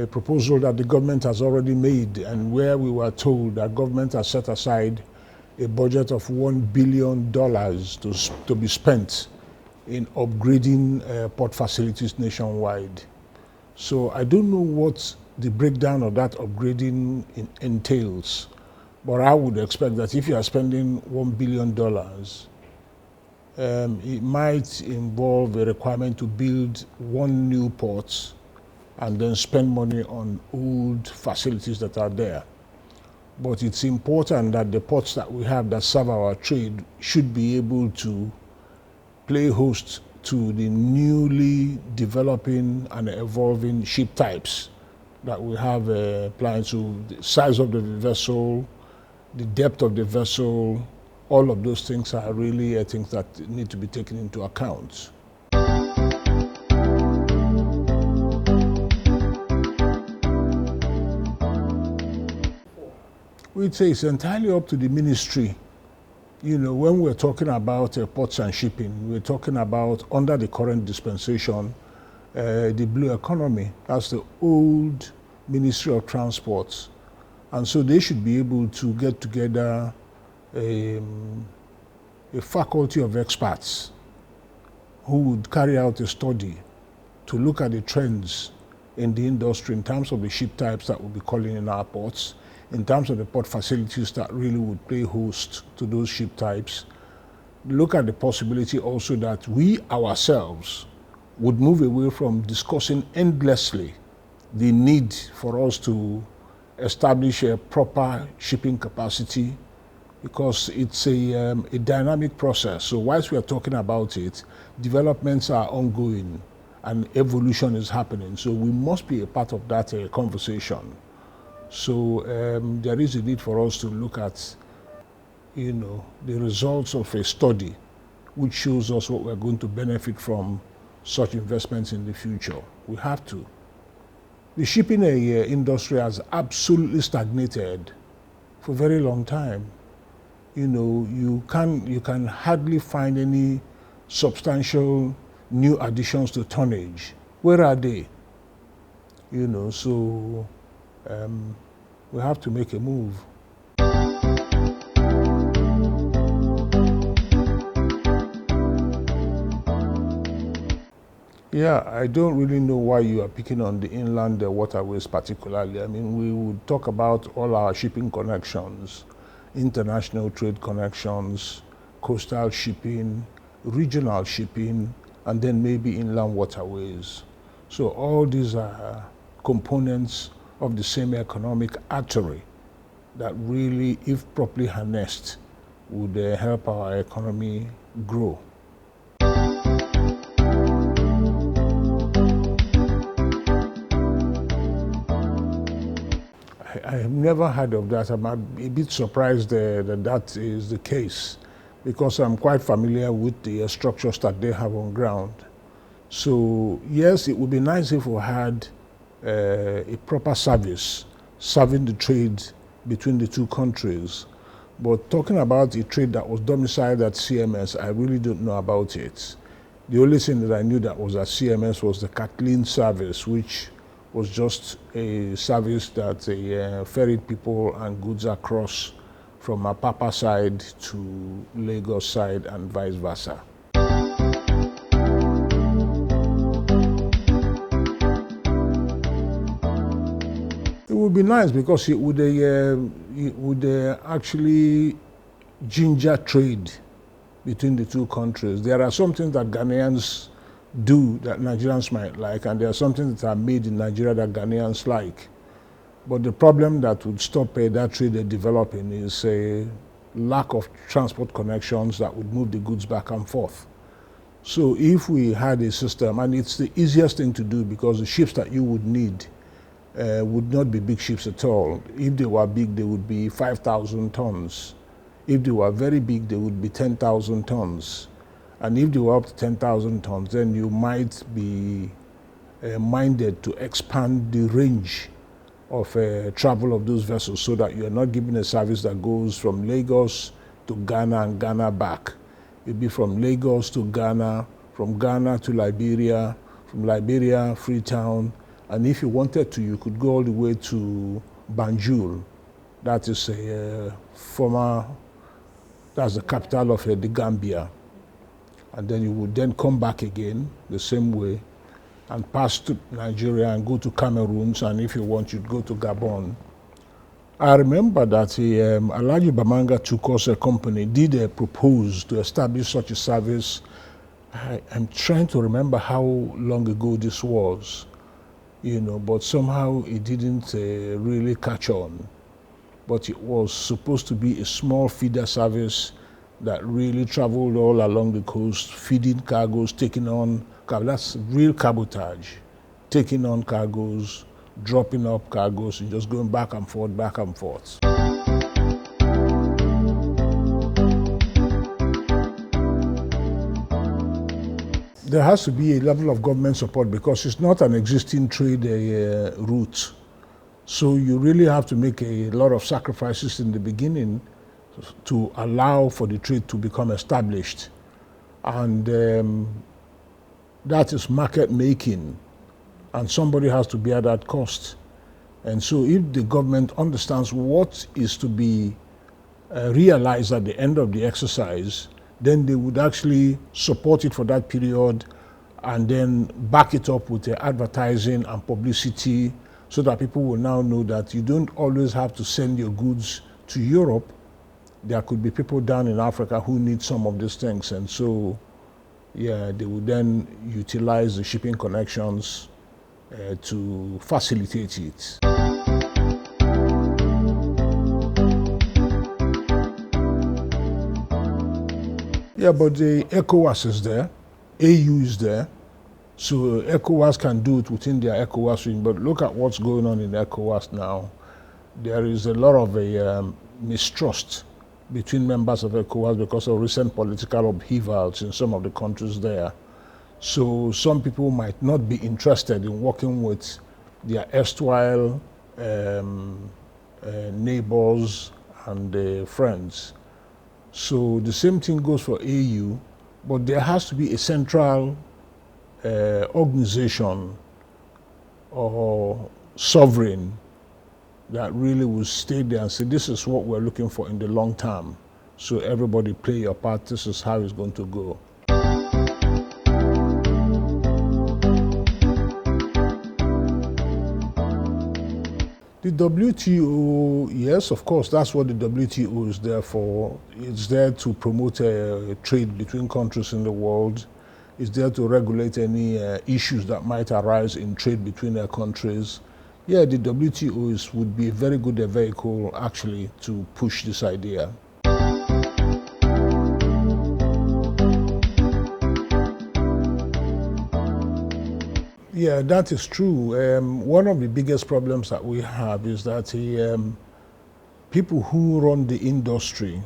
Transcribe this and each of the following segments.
a proposal that the government has already made, and where we were told that government has set aside a budget of $1 billion to be spent in upgrading port facilities nationwide. So I don't know what the breakdown of that upgrading entails, but I would expect that if you are spending $1 billion, it might involve a requirement to build one new port and then spend money on old facilities that are there. But it's important that the ports that we have that serve our trade should be able to play host to the newly developing and evolving ship types that we have applying to the size of the vessel, the depth of the vessel. All of those things are really things that need to be taken into account. We'd say it's entirely up to the ministry. You know, when we're talking about ports and shipping, we're talking about, under the current dispensation, the blue economy. That's the old Ministry of Transport. And so they should be able to get together a faculty of experts who would carry out a study to look at the trends in the industry in terms of the ship types that will be calling in our ports, in terms of the port facilities that really would play host to those ship types. Look at the possibility also that we ourselves would move away from discussing endlessly the need for us to establish a proper shipping capacity, because it's a dynamic process. So whilst we are talking about it, developments are ongoing and evolution is happening. So we must be a part of that conversation. So there is a need for us to look at, you know, the results of a study which shows us what we're going to benefit from such investments in the future. We have to. The shipping industry has absolutely stagnated for a very long time. You know, you can hardly find any substantial new additions to tonnage. Where are they? You know, so we have to make a move. Yeah, I don't really know why you are picking on the inland waterways particularly. I mean, we would talk about all our shipping connections, international trade connections, coastal shipping, regional shipping, and then maybe inland waterways. So all these are components of the same economic artery that really, if properly harnessed, would help our economy grow. I have never heard of that. I'm a bit surprised that that is the case, because I'm quite familiar with the structures that they have on ground. So yes, it would be nice if we had a proper service serving the trade between the two countries. But talking about a trade that was domiciled at CMS, I really don't know about it. The only thing that I knew that was at CMS was the Capt service, which was just a service that ferried people and goods across from Apapa side to Lagos side and vice versa. It would be nice because it would actually ginger trade between the two countries. There are some things that Ghanaians do that Nigerians might like, and there are some things that are made in Nigeria that Ghanaians like. But the problem that would stop that trade developing is a lack of transport connections that would move the goods back and forth. So if we had a system, and it's the easiest thing to do because the ships that you would need would not be big ships at all. If they were big, they would be 5,000 tons. If they were very big, they would be 10,000 tons. And if they were up to 10,000 tons, then you might be minded to expand the range of travel of those vessels so that you're not giving a service that goes from Lagos to Ghana and Ghana back. It'd be from Lagos to Ghana, from Ghana to Liberia, from Liberia, Freetown, And if you wanted to, you could go all the way to Banjul. That is that's the capital of the Gambia. And then you would then come back again the same way and pass to Nigeria and go to Cameroon. And if you want, you'd go to Gabon. I remember that Alhaji Bamanga took us a company, did propose to establish such a service. I'm trying to remember how long ago this was, but somehow it didn't really catch on. But it was supposed to be a small feeder service that really traveled all along the coast, feeding cargoes, taking on, that's real cabotage, taking on cargoes, dropping up cargoes, and just going back and forth, back and forth. There has to be a level of government support because it's not an existing trade route. So you really have to make a lot of sacrifices in the beginning to allow for the trade to become established. And that is market making. And somebody has to bear that cost. And so if the government understands what is to be realized at the end of the exercise, then they would actually support it for that period and then back it up with the advertising and publicity so that people will now know that you don't always have to send your goods to Europe. There could be people down in Africa who need some of these things. And so, yeah, they would then utilize the shipping connections to facilitate it. Yeah, but the ECOWAS is there, AU is there, so ECOWAS can do it within their ECOWAS region. But look at what's going on in ECOWAS now. There is a lot of mistrust between members of ECOWAS because of recent political upheavals in some of the countries there. So some people might not be interested in working with their erstwhile neighbors and friends. So the same thing goes for AU, but there has to be a central organization or sovereign that really will stay there and say, this is what we're looking for in the long term. So everybody play your part, this is how it's going to go. The WTO, yes, of course, that's what the WTO is there for. It's there to promote trade between countries in the world. It's there to regulate any issues that might arise in trade between their countries. Yeah, the WTO would be a very good vehicle, actually, to push this idea. Yeah, that is true. One of the biggest problems that we have is that people who run the industry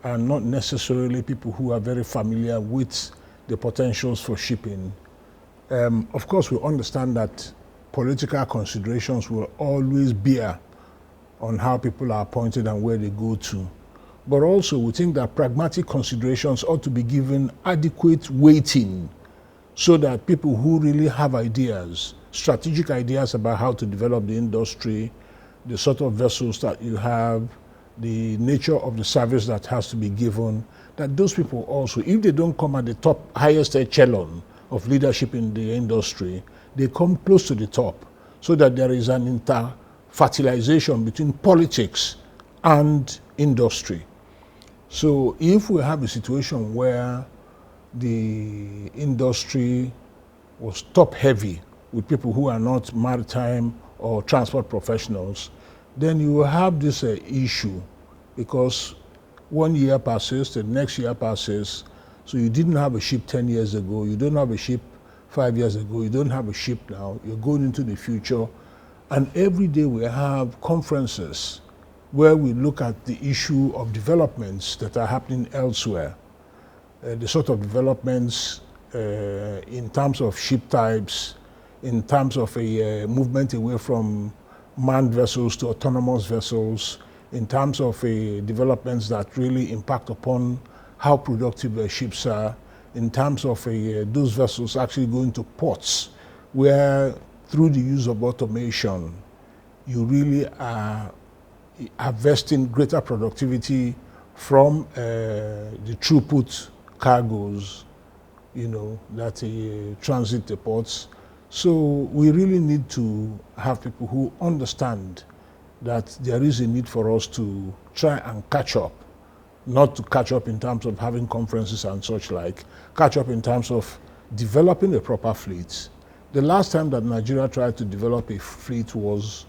are not necessarily people who are very familiar with the potentials for shipping. Of course, we understand that political considerations will always bear on how people are appointed and where they go to. But also, we think that pragmatic considerations ought to be given adequate weighting so that people who really have ideas, strategic ideas about how to develop the industry, the sort of vessels that you have, the nature of the service that has to be given, that those people also, if they don't come at the top, highest echelon of leadership in the industry, they come close to the top so that there is an inter-fertilization between politics and industry. So if we have a situation where the industry was top-heavy with people who are not maritime or transport professionals, then you will have this issue because 1 year passes, the next year passes, so you didn't have a ship 10 years ago, you don't have a ship 5 years ago, you don't have a ship now, you're going into the future, and every day we have conferences where we look at the issue of developments that are happening elsewhere. The sort of developments in terms of ship types, in terms of a movement away from manned vessels to autonomous vessels, in terms of developments that really impact upon how productive ships are, in terms of those vessels actually going to ports where through the use of automation, you really are harvesting greater productivity from the throughput cargoes, that transit the ports. So we really need to have people who understand that there is a need for us to try and catch up, not to catch up in terms of having conferences and such like, catch up in terms of developing a proper fleet. The last time that Nigeria tried to develop a fleet was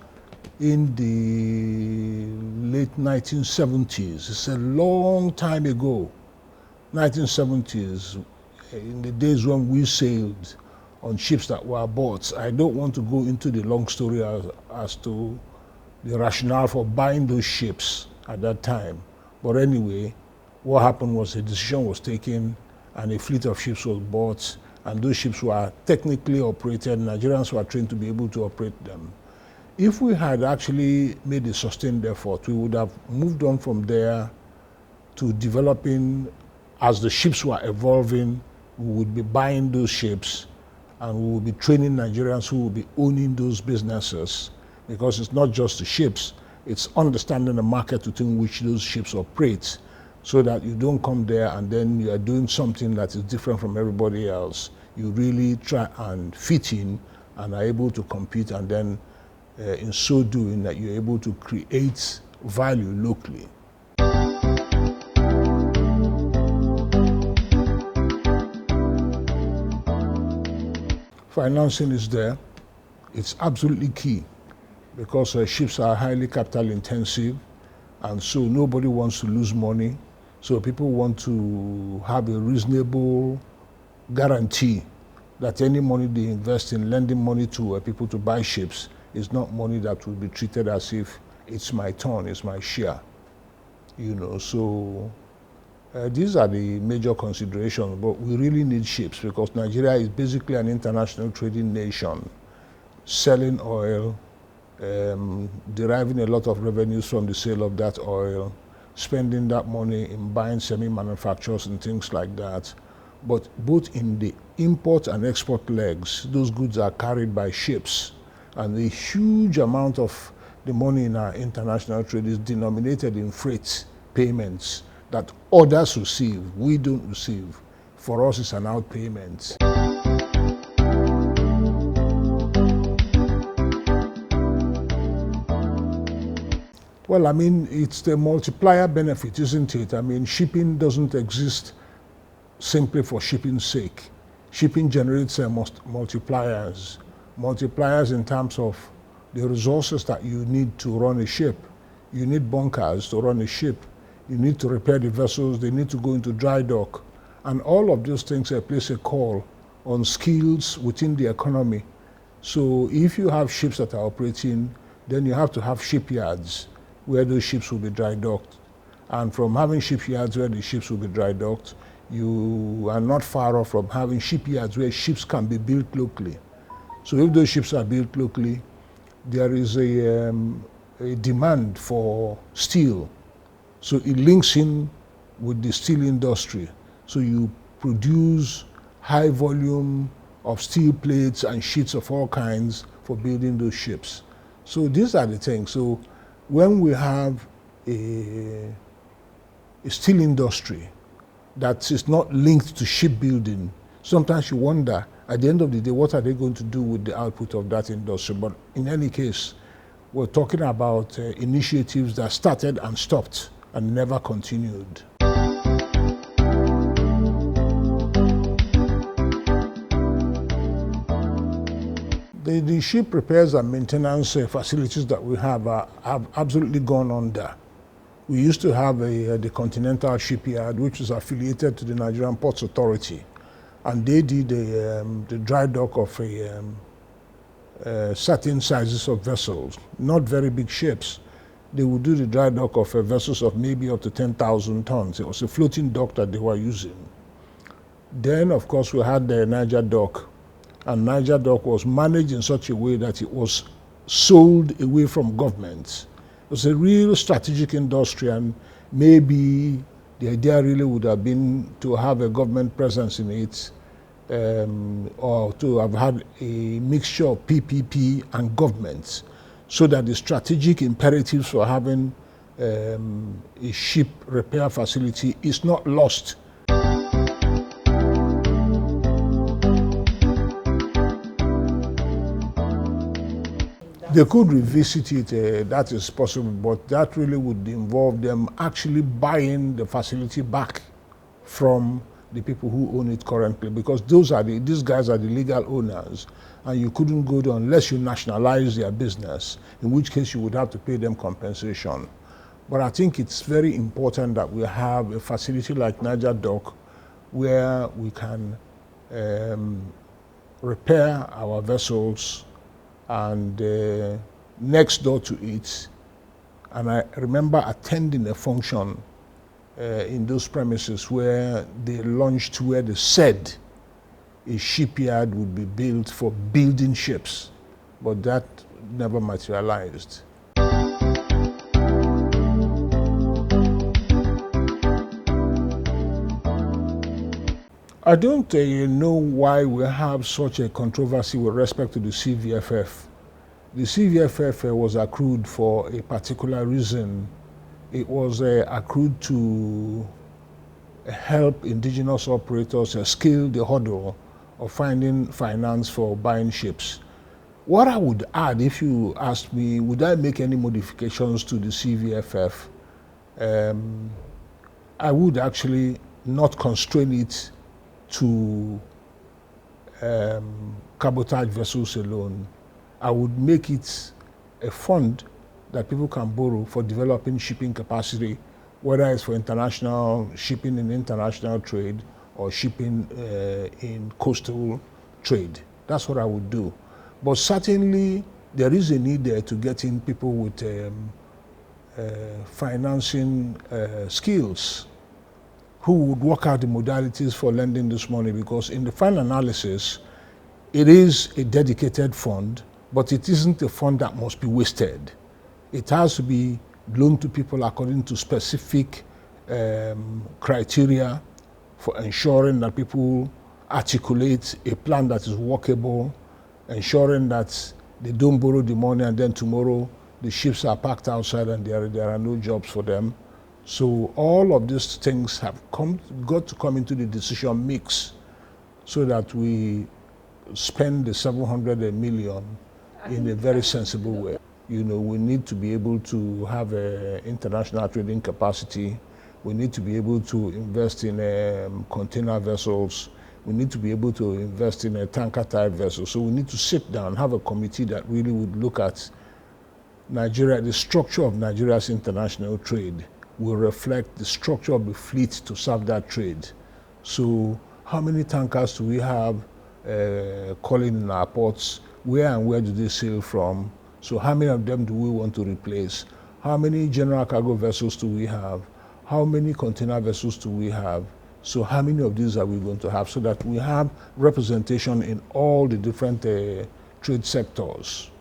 in the late 1970s. It's a long time ago, 1970s, in the days when we sailed on ships that were bought. I don't want to go into the long story as to the rationale for buying those ships at that time. But anyway, what happened was a decision was taken and a fleet of ships was bought, and those ships were technically operated. Nigerians were trained to be able to operate them. If we had actually made a sustained effort, we would have moved on from there to developing, as the ships were evolving, we would be buying those ships and we would be training Nigerians who would be owning those businesses, because it's not just the ships, it's understanding the market within which those ships operate, so that you don't come there and then you are doing something that is different from everybody else. You really try and fit in and are able to compete, and then in so doing that you're able to create value locally. Financing is there. It's absolutely key, because ships are highly capital intensive, and so nobody wants to lose money. So people want to have a reasonable guarantee that any money they invest in lending money to people to buy ships is not money that will be treated as if it's my turn, it's my share. So these are the major considerations, but we really need ships, because Nigeria is basically an international trading nation, selling oil, deriving a lot of revenues from the sale of that oil, spending that money in buying semi-manufacturers and things like that. But both in the import and export legs, those goods are carried by ships, and a huge amount of the money in our international trade is denominated in freight payments that others receive, we don't receive. For us, it's an outpayment. Well, it's the multiplier benefit, isn't it? Shipping doesn't exist simply for shipping's sake. Shipping generates multipliers. Multipliers in terms of the resources that you need to run a ship. You need bunkers to run a ship. You need to repair the vessels. They need to go into dry dock. And all of those things place a call on skills within the economy. So if you have ships that are operating, then you have to have shipyards where those ships will be dry docked. And from having shipyards where the ships will be dry docked, you are not far off from having shipyards where ships can be built locally. So if those ships are built locally, there is a demand for steel. So it links in with the steel industry. So you produce high volume of steel plates and sheets of all kinds for building those ships. So these are the things. So when we have a steel industry that is not linked to shipbuilding, sometimes you wonder, at the end of the day, what are they going to do with the output of that industry? But in any case, we're talking about initiatives that started and stopped and never continued. The ship repairs and maintenance facilities that we have absolutely gone under. We used to have the Continental Shipyard, which is affiliated to the Nigerian Ports Authority, and they did the dry dock of certain sizes of vessels, not very big ships. They would do the dry dock of vessels of maybe up to 10,000 tons. It was a floating dock that they were using. Then, of course, we had the Niger dock, and Niger dock was managed in such a way that it was sold away from government. It was a real strategic industry, and maybe the idea really would have been to have a government presence in it, or to have had a mixture of PPP and government, so that the strategic imperatives for having a ship repair facility is not lost. They could revisit it, that is possible, but that really would involve them actually buying the facility back from the people who own it currently, because these guys are the legal owners, and you couldn't go there unless you nationalize their business, in which case you would have to pay them compensation. But I think it's very important that we have a facility like Niger Dock where we can repair our vessels, and next door to it, and I remember attending a function in those premises where they launched, where they said a shipyard would be built for building ships, but that never materialized. I don't know why we have such a controversy with respect to the CVFF. The CVFF was accrued for a particular reason. It was accrued to help indigenous operators scale the hurdle of finding finance for buying ships. What I would add, if you asked me, would I make any modifications to the CVFF? I would actually not constrain it to cabotage vessels alone. I would make it a fund that people can borrow for developing shipping capacity, whether it's for international shipping in international trade or shipping in coastal trade. That's what I would do. But certainly there is a need there to get in people with financing skills who would work out the modalities for lending this money, because in the final analysis, it is a dedicated fund, but it isn't a fund that must be wasted. It has to be loaned to people according to specific criteria for ensuring that people articulate a plan that is workable, ensuring that they don't borrow the money and then tomorrow the ships are parked outside and there are no jobs for them. So all of these things have got to come into the decision mix so that we spend the 700 million in a very sensible way. You know, we need to be able to have international trading capacity. We need to be able to invest in container vessels. We need to be able to invest in a tanker type vessel. So we need to sit down, have a committee that really would look at Nigeria, the structure of Nigeria's international trade will reflect the structure of the fleet to serve that trade. So how many tankers do we have calling in our ports? Where and where do they sail from? So how many of them do we want to replace? How many general cargo vessels do we have? How many container vessels do we have? So how many of these are we going to have, so that we have representation in all the different trade sectors?